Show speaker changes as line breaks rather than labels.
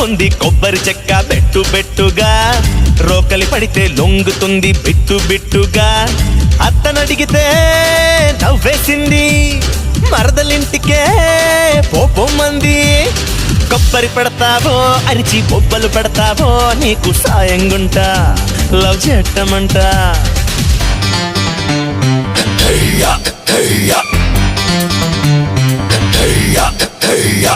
ఉంది కొబ్బరి చెక్క బెట్టు బెట్టుగా రోకలి పడితే లొంగుతుంది బిట్టు బిట్టుగా అత్తనడిగితే నవ్వేసింది మరదలింటికే పోపోమంది కొబ్బరి పెడతావో అరిచి బొబ్బలు పెడతావో నీకు సాయంగుంటా love చేయటమంట
Hey ya, hey ya, hey ya, hey ya.